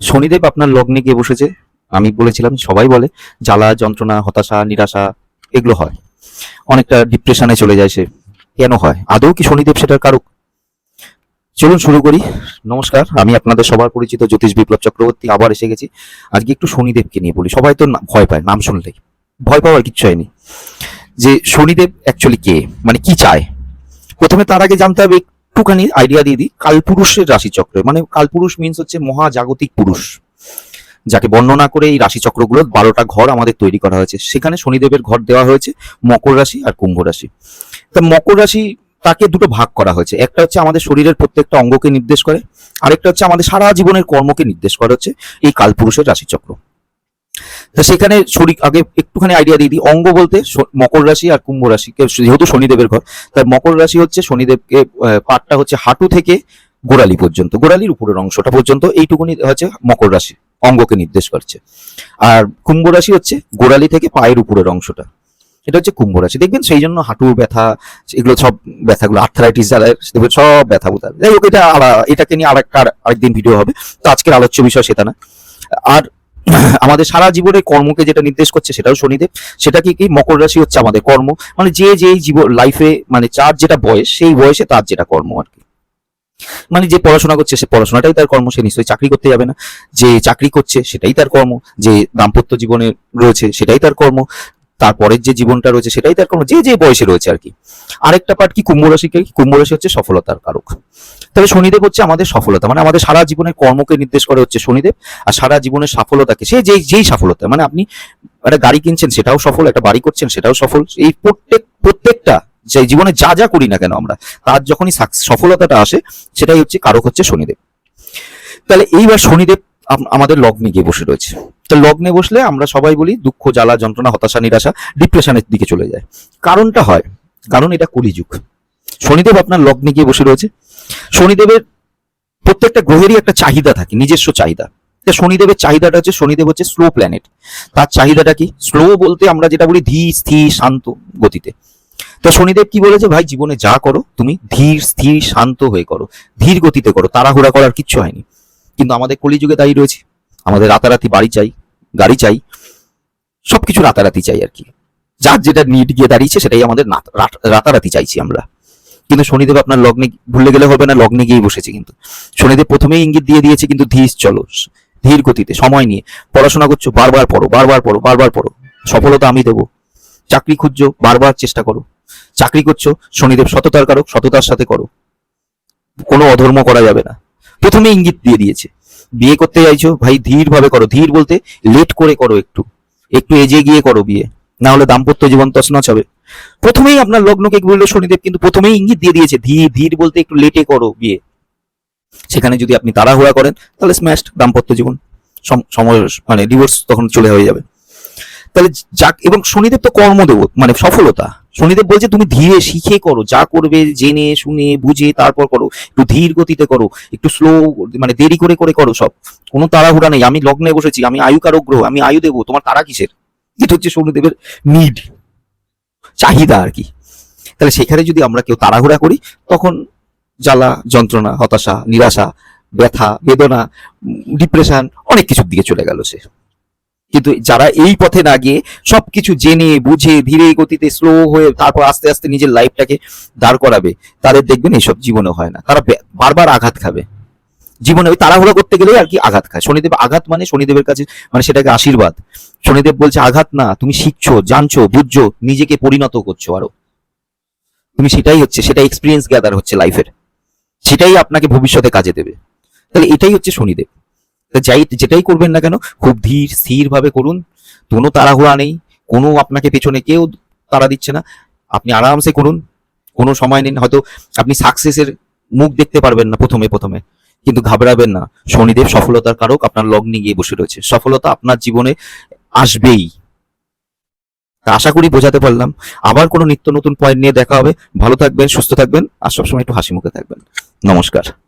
শনিদেব আপনার লগ্নে গিয়ে বসেছে। আমি বলেছিলাম, সবাই বলে জ্বালা যন্ত্রণা হতাশা নিরাশা এগুলো হয়, অনেকটা ডিপ্রেশনে চলে যায় সে। কেন হয়? আদৌ কি শনিদেব সেটার কারক? চলুন শুরু করি। নমস্কার, আমি আপনাদের সবার পরিচিত জ্যোতিষ বিপ্লব চক্রবর্তী আবার এসে গেছি। আজকে একটু শনিদেবকে নিয়ে বলি। সবাই তো ভয় পায় নাম শুনলেই। ভয় পাওয়ার কিচ্ছু হয়নি। যে শনিদেব অ্যাকচুয়ালি কে, মানে কি চায়, প্রথমে তার আগে জানতে হবে, একটুখানি আইডিয়া দিয়ে দিই কালপুরুষের রাশিচক্রে। মানে কালপুরুষ মিন্স হচ্ছে মহাজাগতিক পুরুষ, যাকে বর্ণনা করে এই রাশিচক্রগুলো 12টা ঘর আমাদের তৈরি করা হয়েছে। সেখানে শনিদেবের ঘর দেওয়া হয়েছে মকর রাশি আর কুম্ভ রাশি। তা মকর রাশি তাকে দুটো ভাগ করা হয়েছে। একটা হচ্ছে আমাদের শরীরের প্রত্যেকটা অঙ্গকে নির্দেশ করে, আরেকটা হচ্ছে আমাদের সারা জীবনের কর্মকে নির্দেশ করে হচ্ছে এই কালপুরুষের রাশিচক্র। তা সেখানে আগে একটুখানি আইডিয়া দিয়ে দিই। অঙ্গ বলতে মকর রাশি আর কুম্ভ রাশি, যেহেতু শনিদেবের ঘর, তার মকর রাশি হচ্ছে শনিদেবকে পাটটা হচ্ছে হাঁটু থেকে গোড়ালি পর্যন্ত, গোড়ালির উপরের অংশটা পর্যন্ত এইটুকুনি হচ্ছে মকর রাশি, অঙ্গকে নির্দেশ করছে। আর কুম্ভ রাশি হচ্ছে গোড়ালি থেকে পায়ের উপরের অংশটা, এটা হচ্ছে কুম্ভ রাশি। দেখবেন সেই জন্য হাঁটুর ব্যথা, এগুলো সব ব্যথাগুলো আর্থারাইটিস জ্বালায়, সব ব্যথা বোধ। যাই হোক, এটাকে নিয়ে আরেকদিন ভিডিও হবে। তো আজকের আলোচ্য বিষয় সেটা না। আর আমাদের সারা জীবনের কর্মকে যেটা নির্দেশ করছে সেটাও শনিদেব। সেটা কি মকর রাশি হচ্ছে আমাদের কর্ম, মানে যে জীবন লাইফে, মানে যার যেটা বয়স সেই বয়সে তার যেটা কর্ম আর কি। মানে যে পড়াশোনা করছে সে পড়াশোনাটাই তার কর্ম, সে নিশ্চয়ই চাকরি করতে যাবে না। যে চাকরি করছে সেটাই তার কর্ম, যে দাম্পত্য জীবনে রয়েছে সেটাই তার কর্ম, তারপরের যে জীবনটা রয়েছে সেটাই তার কর্ম, যে বয়সে রয়েছে আর কি। আরেকটা পার্ট কি কুম্ভ রাশিকে, কুম্ভ রাশি হচ্ছে সফলতার কারক। তাহলে শনিদেব হচ্ছে আমাদের সফলতা, মানে আমাদের সারা জীবনের কর্মকে নির্দেশ করে হচ্ছে শনিদেব। আর সারা জীবনের সফলতাকে, সে যেই সফলতা, মানে আপনি একটা গাড়ি কিনছেন সেটাও সফল, একটা বাড়ি করছেন সেটাও সফল, এই প্রত্যেকটা যে জীবনে যা যা করি না কেন আমরা, তার যখনই সফলতাটা আসে সেটাই হচ্ছে কারক হচ্ছে শনিদেব। তাহলে এইবার শনিদেব আমাদের লগ্নে গিয়ে বসে রয়েছে। তো লগ্নে বসলে আমরা সবাই বলি দুঃখ জ্বালা যন্ত্রণা হতাশা নিরাশা ডিপ্রেশনের দিকে চলে যায়। কারণটা হয়, কারণ এটা কলিযুগ। শনিদেব আপনার লগ্নে গিয়ে বসে রয়েছে। শনিদেবের প্রত্যেকটা গ্রহেরই একটা চাহিদা থাকে, নিজস্ব চাহিদা। শনিদেবের চাহিদাটা হচ্ছে, শনিদেব হচ্ছে স্লো প্ল্যানেট। তার চাহিদাটা কি? স্লো বলতে আমরা যেটা বলি ধীর স্থির শান্ত গতিতে। তো শনিদেব কি বলেছে, ভাই জীবনে যা করো তুমি ধীর স্থির শান্ত হয়ে করো, ধীর গতিতে করো, তাড়াহুড়া করার কিচ্ছু হয়নি। কিন্তু আমাদের কলিযুগে দাঁড়িয়ে রয়েছে, আমাদের রাতারাতি বাড়ি চাই, গাড়ি চাই, সবকিছু রাতারাতি চাই আর কি। যার যেটা নিড গিয়ে দাঁড়িয়েছে সেটাই আমাদের রাতারাতি চাইছি আমরা। কিন্তু শনিদেব আপনার লগ্নে, ভুলে গেলে হবে না, লগ্নে গিয়ে বসেছে। কিন্তু শনিদেব প্রথমেই ইঙ্গিত দিয়ে দিয়েছে কিন্তু ধীর চলো, ধীর গতিতে, সময় নিয়ে পড়াশোনা করছো, বারবার পড়ো, বারবার পড়ো, বারবার পড়ো, সফলতা আমি দেবো। চাকরি খুঁজছো, বারবার চেষ্টা করো। চাকরি করছো, শনিদেব সততার কারক, সততার সাথে করো, কোনো অধর্ম করা যাবে না। প্রথমে ইঙ্গিত দিয়ে দিয়েছে। বিয়ে করতে চাইছো, ভাই ধীর ভাবে করো, ধীর বলতে লেট করে করো, একটু একটু এজে গিয়ে করো বিয়ে, না হলে দাম্পত্য জীবন তছনছ হবে। প্রথমেই আপনার লগ্নকে বললো শনিদেব, কিন্তু প্রথমেই ইঙ্গিত দিয়ে দিয়েছে ধীর ধীর বলতে একটু লেটে করো বিয়ে। সেখানে যদি আপনি তাড়াহুড়া করেন তাহলে স্ম্যাশড দাম্পত্য জীবন, সময় মানে ডিভোর্স তখন চলে হয়ে যাবে। তাহলে যাক, এবং শনিদেব তো কর্মদেব, মানে সফলতা। শনিদেব বলছে তুমি ধীরে শিখে করো, যা করবে জেনে শুনে বুঝে তারপর করো, একটু ধীর গতিতে করো, একটু স্লো, মানে দেরি করে করে করো সব, কোনো তাড়াহুড়া নেই। আমি লগ্নে বসেছি, আমি আয়ু কারক গ্রহ, আমি আয়ু দেবো, তোমার তারা কিসের? এটা হচ্ছে শনিদেবের নিড, চাহিদা আর কি। তাহলে সেখানে যদি আমরা কেউ তাড়াহুড়া করি, তখন জ্বালা যন্ত্রণা হতাশা নিরাশা ব্যথা বেদনা ডিপ্রেশন অনেক কিছুর দিকে চলে গেল সে। কিন্তু যারা এই পথে না গিয়ে সবকিছু জেনে বুঝে ধীরে গতিতে স্লো হয়ে তারপর আস্তে আস্তে নিজের লাইফটাকে দাঁড় করাবে, তাদের দেখবেন এইসব জীবনে হয় না। তারা বারবার আঘাত খাবে জীবনে, ওই তাড়াহুড়া করতে গেলে আর কি আঘাত খায়। শনিদেব আঘাত মানে শনিদেবের কাছে, মানে সেটাকে আশীর্বাদ। শনিদেব বলছে আঘাত না, তুমি শিখছো, জানছো, বুঝছো, নিজেকে পরিণত করছো আরো, তুমি সেটাই হচ্ছে, সেটা এক্সপিরিয়েন্স গ্যাদার হচ্ছে লাইফের, সেটাই আপনাকে ভবিষ্যতে কাজে দেবে। তাহলে এটাই হচ্ছে শনিদেব। যেটাই করবেন না কেন খুব ধীর স্থির ভাবে করুন, কোনো তাড়াহুড়া নেই, কোনো আপনাকে পেছনে কেউ তাড়া দিচ্ছে না, আপনি আরামসে করুন, কোনো সময় নিন। হয়তো আপনি সাকসেসের মুখ দেখতে পারবেন না প্রথমে প্রথমে, কিন্তু ঘাবড়াবেন না, শনিদেব সফলতার কারক আপনার লগ্নে গিয়ে বসে রয়েছে, সফলতা আপনার জীবনে আসবেই। আশা করি বোঝাতে পারলাম। আবার কোনো নিত্য নতুন পয়েন্ট নিয়ে দেখা হবে। ভালো থাকবেন, সুস্থ থাকবেন, আর সবসময় একটু হাসি মুখে থাকবেন। নমস্কার।